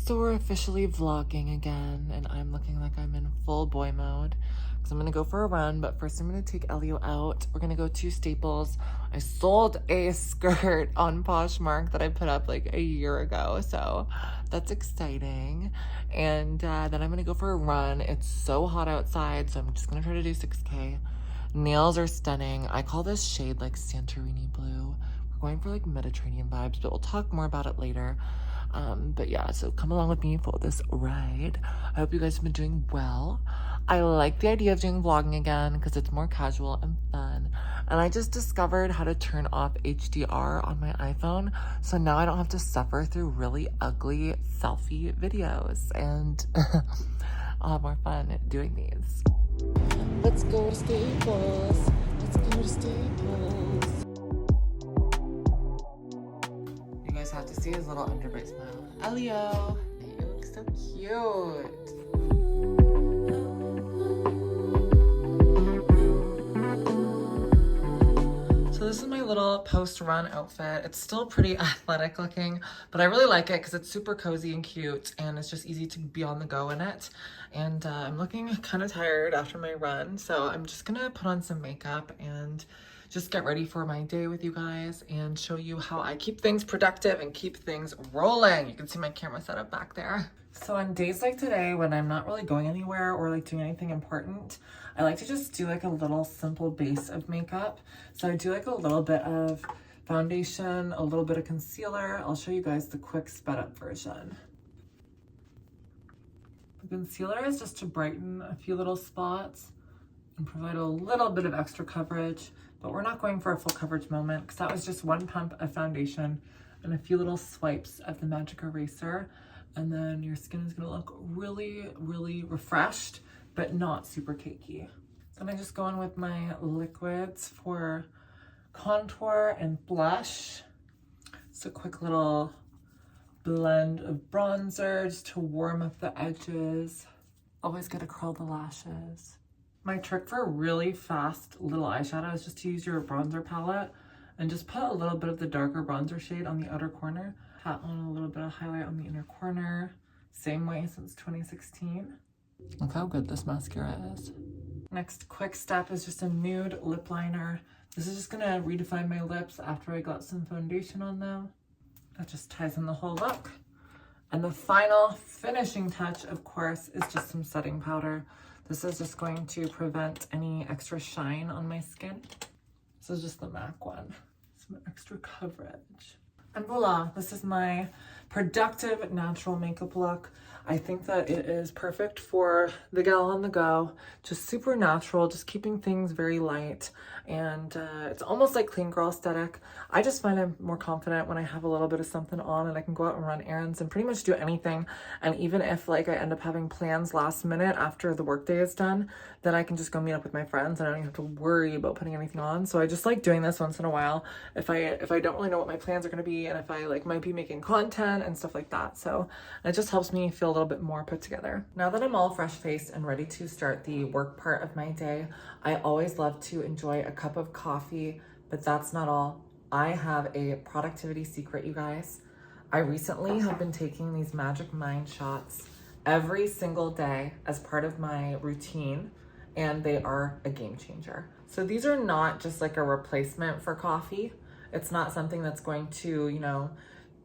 So we're officially vlogging again, and I'm looking like I'm in full boy mode because I'm gonna go for a run, but first I'm gonna take Elio out. We're gonna go to Staples. I sold a skirt on Poshmark that I put up like a year ago, so that's exciting. And then I'm gonna go for a run. It's so hot outside, so I'm just gonna try to do 6K. Nails are stunning. I call this shade like Santorini blue. We're going for like Mediterranean vibes, but we'll talk more about it later. But yeah, so come along with me for this ride. I hope you guys have been doing well. I like the idea of doing vlogging again because it's more casual and fun. And I just discovered how to turn off HDR on my iPhone. So now I don't have to suffer through really ugly selfie videos. And I'll have more fun doing these. Let's go to Staples. Let's go to Staples. You guys have to see his little underbite smile. Elio, you look so cute. So this is my little post-run outfit. It's still pretty athletic looking, but I really like it because it's super cozy and cute, and it's just easy to be on the go in it. And I'm looking kind of tired after my run, so I'm just gonna put on some makeup and just get ready for my day with you guys and show you how I keep things productive and keep things rolling. You can see my camera setup back there. So on days like today, when I'm not really going anywhere or like doing anything important, I like to just do like a little simple base of makeup. So I do like a little bit of foundation, a little bit of concealer. I'll show you guys the quick sped up version. The concealer is just to brighten a few little spots and provide a little bit of extra coverage, but we're not going for a full coverage moment because that was just one pump of foundation and a few little swipes of the magic eraser. And then your skin is gonna look really, really refreshed, but not super cakey. So I just go in with my liquids for contour and blush. Just a quick little blend of bronzer just to warm up the edges. Always gotta curl the lashes. My trick for a really fast little eyeshadow is just to use your bronzer palette and just put a little bit of the darker bronzer shade on the outer corner. Pat on a little bit of highlight on the inner corner. Same way since 2016. Look how good this mascara is. Next quick step is just a nude lip liner. This is just gonna redefine my lips after I got some foundation on them. That just ties in the whole look. And the final finishing touch, of course, is just some setting powder. This is just going to prevent any extra shine on my skin. This is just the MAC one. Some extra coverage. And voila, this is my productive natural makeup look. I think that it is perfect for the gal on the go. Just super natural, just keeping things very light. And it's almost like clean girl aesthetic. I just find I'm more confident when I have a little bit of something on and I can go out and run errands and pretty much do anything. And even if like I end up having plans last minute after the workday is done, then I can just go meet up with my friends and I don't even have to worry about putting anything on. So I just like doing this once in a while if I don't really know what my plans are going to be and if I like might be making content and stuff like that. So it just helps me feel a little bit more put together. Now that I'm all fresh faced and ready to start the work part of my day, I always love to enjoy a cup of coffee, but that's not all. I have a productivity secret, you guys. I recently have been taking these magic mind shots every single day as part of my routine, and they are a game changer. So these are not just like a replacement for coffee. It's not something that's going to, you know,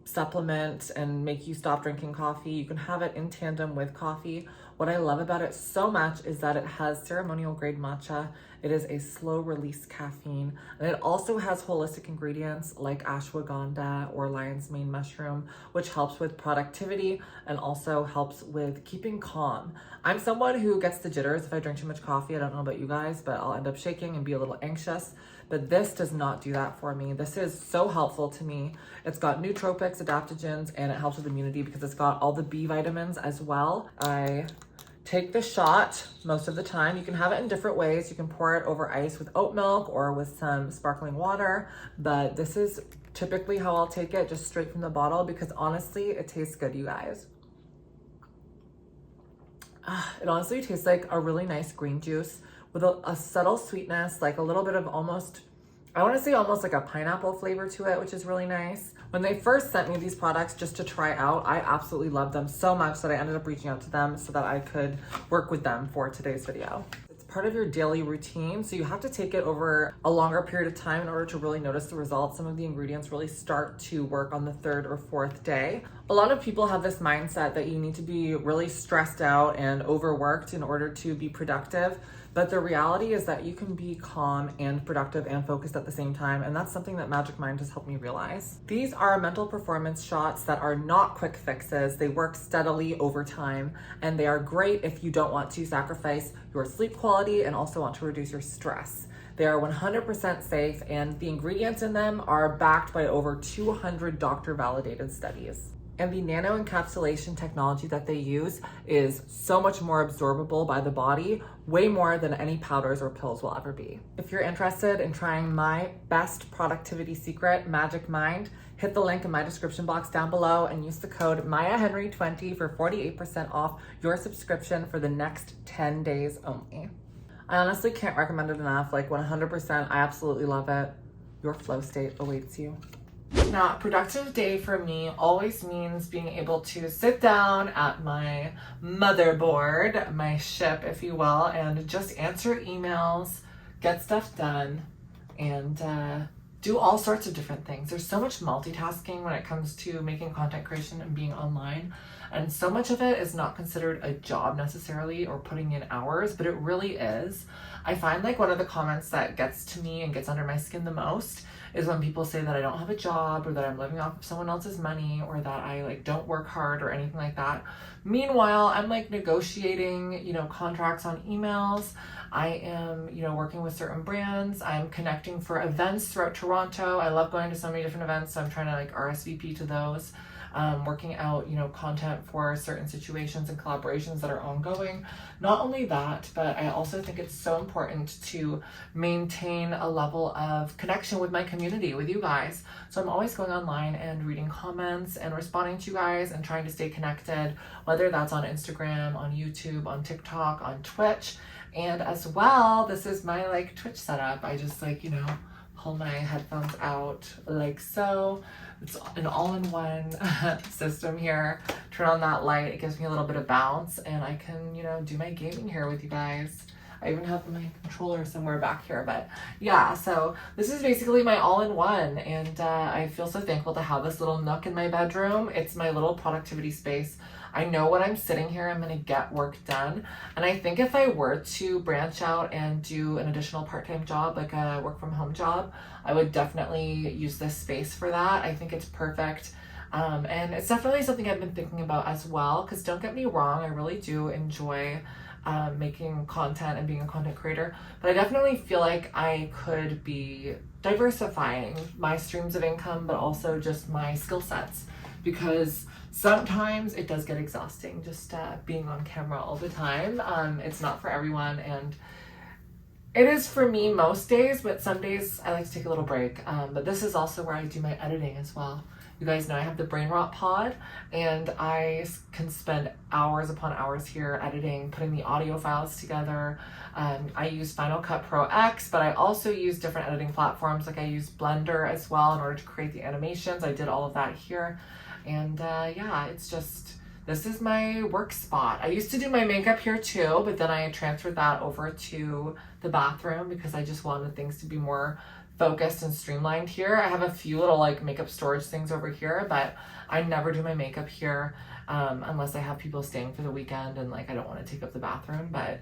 supplement and make you stop drinking coffee. You can have it in tandem with coffee. What I love about it so much is that it has ceremonial grade matcha. It is a slow release caffeine, and it also has holistic ingredients like ashwagandha or lion's mane mushroom, which helps with productivity and also helps with keeping calm. I'm someone who gets the jitters if I drink too much coffee. I don't know about you guys, but I'll end up shaking and be a little anxious. But this does not do that for me. This is so helpful to me. It's got nootropics, adaptogens, and it helps with immunity because it's got all the B vitamins as well. I take the shot most of the time. You can have it in different ways. You can pour it over ice with oat milk or with some sparkling water, but this is typically how I'll take it, just straight from the bottle, because honestly, it tastes good, you guys. It honestly tastes like a really nice green juice with a subtle sweetness, like a little bit of almost, I want to say almost like a pineapple flavor to it, which is really nice, When they first sent me these products just to try out, I absolutely loved them so much that I ended up reaching out to them so that I could work with them for today's video. It's part of your daily routine, so you have to take it over a longer period of time in order to really notice the results. Some of the ingredients really start to work on the 3rd or 4th day. A lot of people have this mindset that you need to be really stressed out and overworked in order to be productive. But the reality is that you can be calm and productive and focused at the same time, and that's something that Magic Mind has helped me realize. These are mental performance shots that are not quick fixes. They work steadily over time, and they are great if you don't want to sacrifice your sleep quality and also want to reduce your stress. They are 100% safe, and the ingredients in them are backed by over 200 doctor-validated studies. And the nano encapsulation technology that they use is so much more absorbable by the body, way more than any powders or pills will ever be. If you're interested in trying my best productivity secret, Magic Mind, hit the link in my description box down below and use the code MayaHenry20 for 48% off your subscription for the next 10 days only. I honestly can't recommend it enough, like 100%, I absolutely love it. Your flow state awaits you. Now, a productive day for me always means being able to sit down at my motherboard, my ship, if you will, and just answer emails, get stuff done, and do all sorts of different things. There's so much multitasking when it comes to making content creation and being online, and so much of it is not considered a job necessarily or putting in hours, but it really is. I find like one of the comments that gets to me and gets under my skin the most is when people say that I don't have a job or that I'm living off of someone else's money or that I like don't work hard or anything like that. Meanwhile, I'm like negotiating, contracts on emails. I am, working with certain brands. I'm connecting for events throughout Toronto. I love going to so many different events, so I'm trying to like RSVP to those. Working out, content for certain situations and collaborations that are ongoing. Not only that, but I also think it's so important to maintain a level of connection with my community, with you guys. So I'm always going online and reading comments and responding to you guys and trying to stay connected, whether that's on Instagram, on YouTube, on TikTok, on Twitch. And as well, this is my like Twitch setup. I just like, pull my headphones out like so. It's an all-in-one system here. Turn on that light, it gives me a little bit of bounce, and I can, do my gaming here with you guys. I even have my controller somewhere back here, but yeah, so this is basically my all-in-one, and I feel so thankful to have this little nook in my bedroom. It's my little productivity space. I know when I'm sitting here, I'm gonna get work done. And I think if I were to branch out and do an additional part-time job, like a work from home job, I would definitely use this space for that. I think it's perfect. And it's definitely something I've been thinking about as well, because don't get me wrong, I really do enjoy making content and being a content creator, but I definitely feel like I could be diversifying my streams of income, but also just my skill sets, because sometimes it does get exhausting just being on camera all the time. It's not for everyone, and it is for me most days, but some days I like to take a little break. But this is also where I do my editing as well. You guys know I have the Brain Rot Pod, and I can spend hours upon hours here editing, putting the audio files together. I use Final Cut Pro X, but I also use different editing platforms. Like I use Blender as well in order to create the animations. I did all of that here. And yeah, it's just, this is my work spot. I used to do my makeup here too, but then I transferred that over to the bathroom because I just wanted things to be more focused and streamlined here. I have a few little like makeup storage things over here, but I never do my makeup here unless I have people staying for the weekend and like I don't want to take up the bathroom. But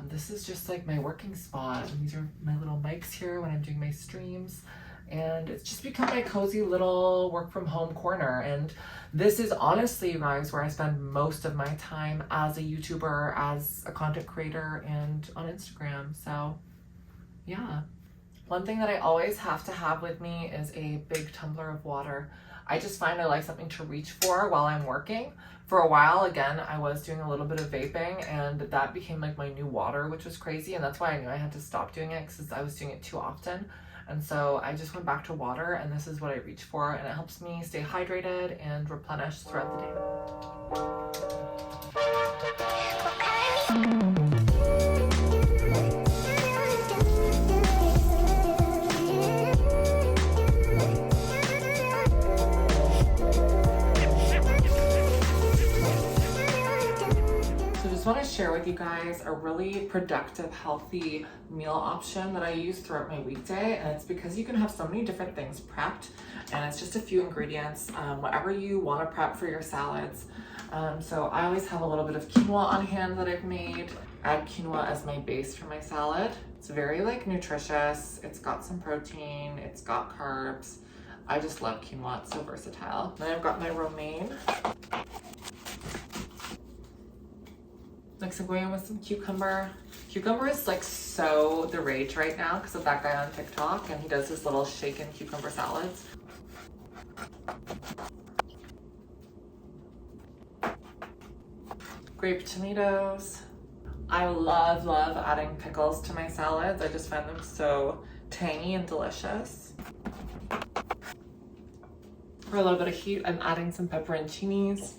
this is just like my working spot. And these are my little mics here when I'm doing my streams. And it's just become my cozy little work from home corner. And this is honestly, you guys, where I spend most of my time as a YouTuber, as a content creator, and on Instagram. So yeah. One thing that I always have to have with me is a big tumbler of water. I just find I like something to reach for while I'm working. For a while, again, I was doing a little bit of vaping, and that became like my new water, which was crazy. And that's why I knew I had to stop doing it, because I was doing it too often. And so I just went back to water, and this is what I reach for, and it helps me stay hydrated and replenished throughout the day. want to share with you guys a really productive, healthy meal option that I use throughout my weekday. And it's because you can have so many different things prepped, and it's just a few ingredients, whatever you want to prep for your salads. So I always have a little bit of quinoa on hand that I've made. Add quinoa as my base for my salad. It's very like nutritious. It's got some protein, it's got carbs. I just love quinoa, it's so versatile. Then I've got my romaine. Next I'm going in with some cucumber. Cucumber is like so the rage right now because of that guy on TikTok, and he does his little shaken cucumber salads. Grape tomatoes. I love adding pickles to my salads. I just find them so tangy and delicious. For a little bit of heat, I'm adding some pepperoncinis.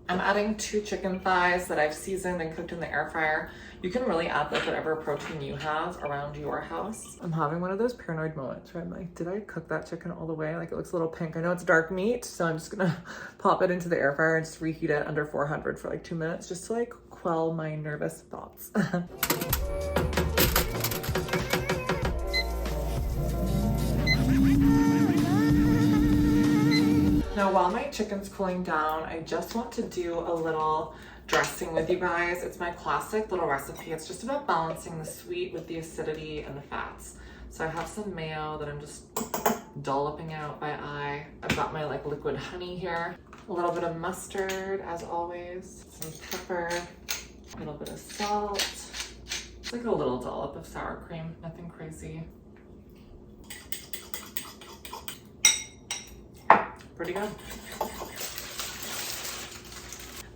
I'm adding 2 chicken thighs that I've seasoned and cooked in the air fryer. You can really add like whatever protein you have around your house. I'm having one of those paranoid moments where I'm like, did I cook that chicken all the way? Like it looks a little pink. I know it's dark meat, so I'm just gonna pop it into the air fryer and just reheat it under 400 for like 2 minutes, just to like quell my nervous thoughts. Now, while my chicken's cooling down, I just want to do a little dressing with you guys. It's my classic little recipe. It's just about balancing the sweet with the acidity and the fats. So I have some mayo that I'm just dolloping out by eye. I've got my like liquid honey here. A little bit of mustard, as always. Some pepper, a little bit of salt. It's like a little dollop of sour cream, nothing crazy. Pretty good.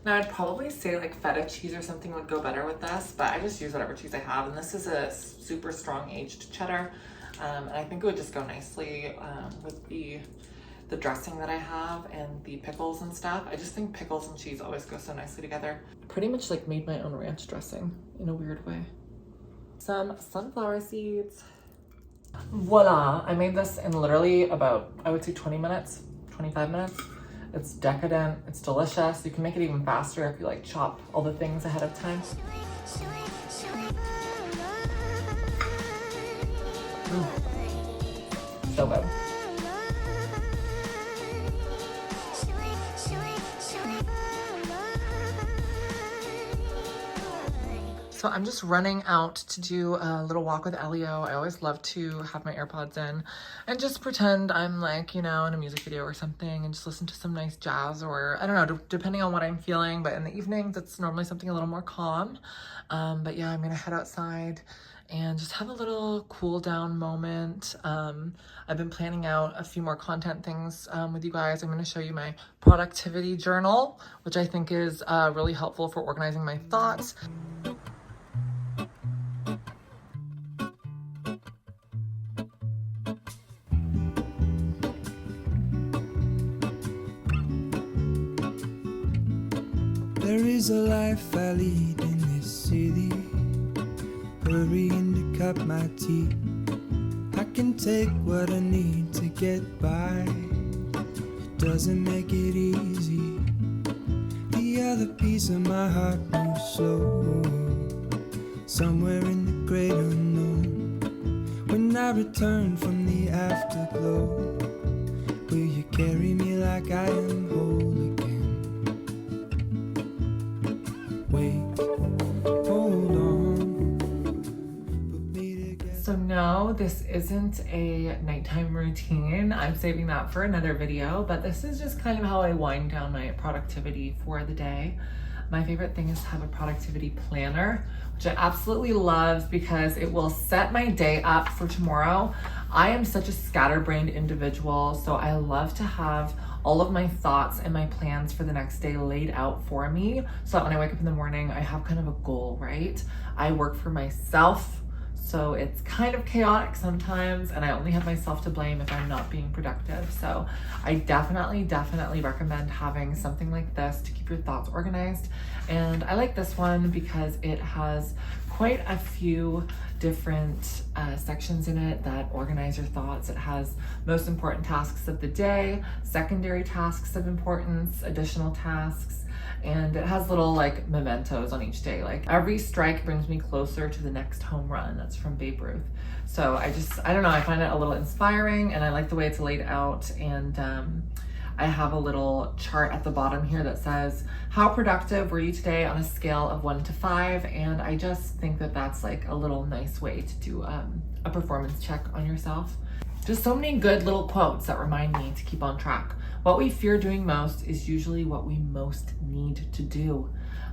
Now I'd probably say like feta cheese or something would go better with this, but I just use whatever cheese I have, and this is a super strong aged cheddar, and I think it would just go nicely with the dressing that I have and the pickles and stuff. I just think pickles and cheese always go so nicely together. Pretty much like made my own ranch dressing in a weird way. Some sunflower seeds. Voila, I made this in literally about, I would say 20 minutes. 25 minutes. It's decadent, it's delicious. You can make it even faster if you like chop all the things ahead of time. So good. So I'm just running out to do a little walk with Elio. I always love to have my AirPods in and just pretend I'm like, you know, in a music video or something and just listen to some nice jazz, or I don't know, depending on what I'm feeling. But in the evenings, it's normally something a little more calm. But yeah, I'm gonna head outside and just have a little cool down moment. I've been planning out a few more content things with you guys. I'm gonna show you my productivity journal, which I think is really helpful for organizing my thoughts. There is a life I lead in this city, hurrying to cut my teeth. I can take what I need to get by. It doesn't make it easy. The other piece of my heart moves slow, somewhere in the great unknown. When I return from the afterglow, will you carry me like I am whole again? So no, this isn't a nighttime routine. I'm saving that for another video, but this is just kind of how I wind down my productivity for the day. My favorite thing is to have a productivity planner, which I absolutely love because it will set my day up for tomorrow. I am such a scatterbrained individual, so I love to have all of my thoughts and my plans for the next day laid out for me, so that when I wake up in the morning, I have kind of a goal, right? I work for myself, so it's kind of chaotic sometimes, and I only have myself to blame if I'm not being productive. So I definitely recommend having something like this to keep your thoughts organized. And I like this one because it has quite a few different sections in it that organize your thoughts. It has most important tasks of the day, secondary tasks of importance, additional tasks, and it has little like mementos on each day. Like every strike brings me closer to the next home run. That's from Babe Ruth. So I don't know, I find it a little inspiring, and I like the way it's laid out. And I have a little chart at the bottom here that says, how productive were you today on a scale of 1 to 5? And I just think that that's like a little nice way to do a performance check on yourself. Just so many good little quotes that remind me to keep on track. What we fear doing most is usually what we most need to do.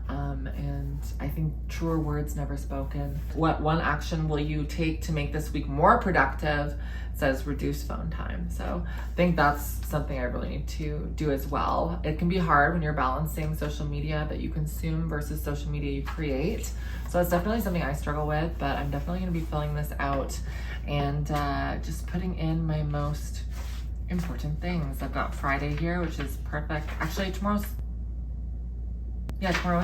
And I think truer words never spoken. What one action will you take to make this week more productive? It says reduce phone time. So I think that's something I really need to do as well. It can be hard when you're balancing social media that you consume versus social media you create. So it's definitely something I struggle with, but I'm definitely gonna be filling this out and just putting in my most important things. I've got Friday here, which is perfect. Actually, tomorrow is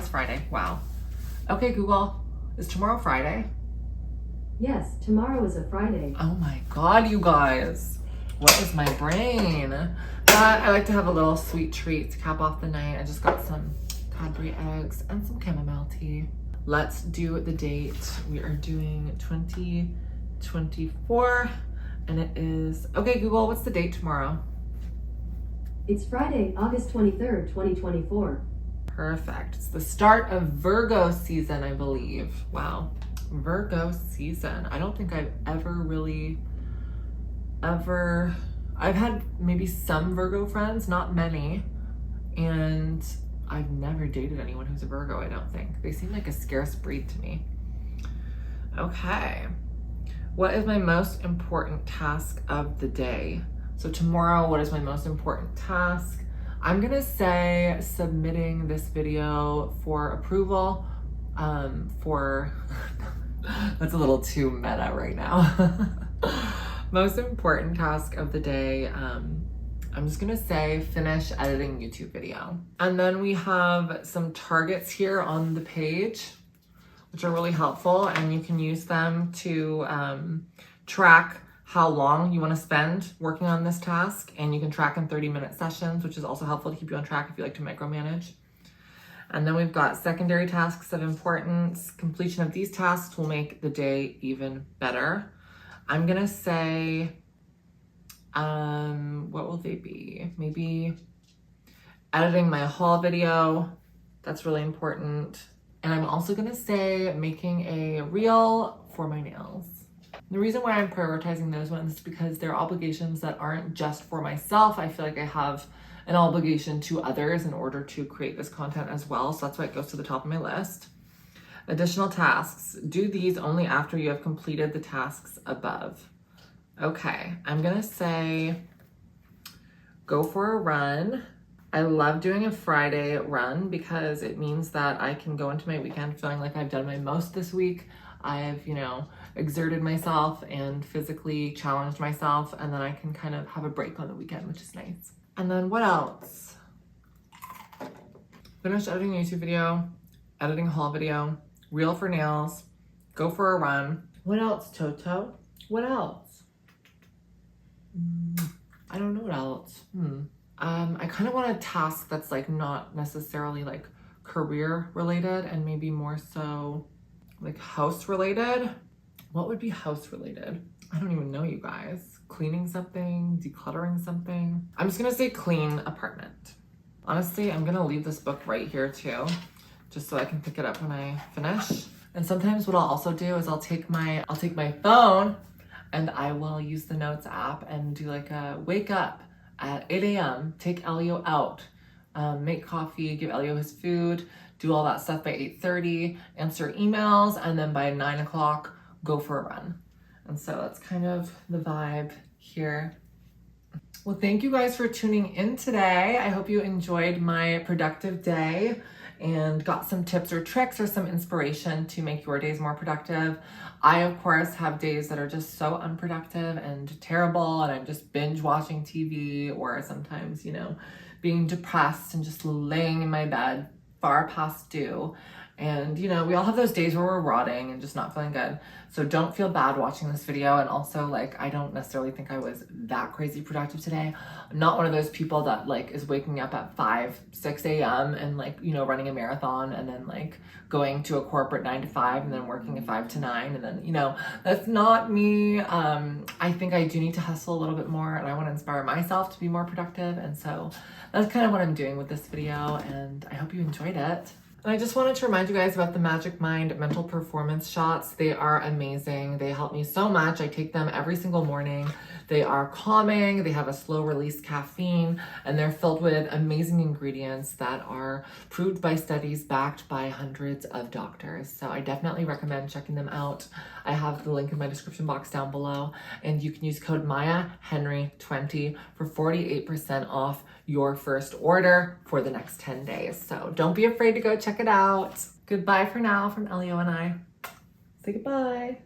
Friday. Wow. Okay, Google, is tomorrow Friday? Yes, tomorrow is a Friday. Oh my God, you guys. What is my brain? But I like to have a little sweet treat to cap off the night. I just got some Cadbury eggs and some chamomile tea. Let's do the date. We are doing 2024, and it is, okay, Google, what's the date tomorrow? It's Friday, August 23rd, 2024. Perfect. It's the start of Virgo season, I believe. Wow. Virgo season. I don't think I've I've had maybe some Virgo friends, not many. And I've never dated anyone who's a Virgo, I don't think. They seem like a scarce breed to me. Okay. What is my most important task of the day? So tomorrow, what is my most important task? I'm gonna say submitting this video for approval that's a little too meta right now. Most important task of the day, I'm just gonna say finish editing YouTube video. And then we have some targets here on the page, which are really helpful, and you can use them to track how long you want to spend working on this task, and you can track in 30-minute sessions, which is also helpful to keep you on track if you like to micromanage. And then we've got secondary tasks of importance. Completion of these tasks will make the day even better. I'm gonna say, what will they be? Maybe editing my haul video. That's really important. And I'm also gonna say making a reel for my nails. The reason why I'm prioritizing those ones is because they're obligations that aren't just for myself. I feel like I have an obligation to others in order to create this content as well. So that's why it goes to the top of my list. Additional tasks. Do these only after you have completed the tasks above. Okay, I'm gonna say go for a run. I love doing a Friday run because it means that I can go into my weekend feeling like I've done my most this week. I've, exerted myself and physically challenged myself, and then I can kind of have a break on the weekend, which is nice. And then what else? Finish editing a YouTube video, editing a haul video, reel for nails, go for a run. What else, Toto? What else? I don't know what else. I kind of want a task that's like not necessarily like career related and maybe more so like house related. What would be house related? I don't even know, you guys. Cleaning something, decluttering something. I'm just gonna say clean apartment. Honestly, I'm gonna leave this book right here too, just so I can pick it up when I finish. And sometimes what I'll also do is I'll take my phone and I will use the notes app and do like a wake up at 8 a.m., take Elio out, make coffee, give Elio his food, do all that stuff by 8:30, answer emails, and then by 9 o'clock, go for a run. And so that's kind of the vibe here. Well, thank you guys for tuning in today. I hope you enjoyed my productive day and got some tips or tricks or some inspiration to make your days more productive. I, of course, have days that are just so unproductive and terrible, and I'm just binge watching TV, or sometimes, being depressed and just laying in my bed far past due. And, you know, we all have those days where we're rotting and just not feeling good. So don't feel bad watching this video. And also, like, I don't necessarily think I was that crazy productive today. I'm not one of those people that, like, is waking up at 5, 6 a.m. and, like, you know, running a marathon and then, like, going to a corporate 9 to 5 and then working a 5 to 9. And then, you know, that's not me. I think I do need to hustle a little bit more, and I want to inspire myself to be more productive. And so that's kind of what I'm doing with this video. And I hope you enjoyed it. And I just wanted to remind you guys about the Magic Mind mental performance shots. They are amazing. They help me so much. I take them every single morning. They are calming, they have a slow release caffeine, and they're filled with amazing ingredients that are proved by studies backed by hundreds of doctors. So I definitely recommend checking them out. I have the link in my description box down below, and you can use code MayaHenry20 for 48% off your first order for the next 10 days. So don't be afraid to go check it out. Goodbye for now from Elio and I. Say goodbye.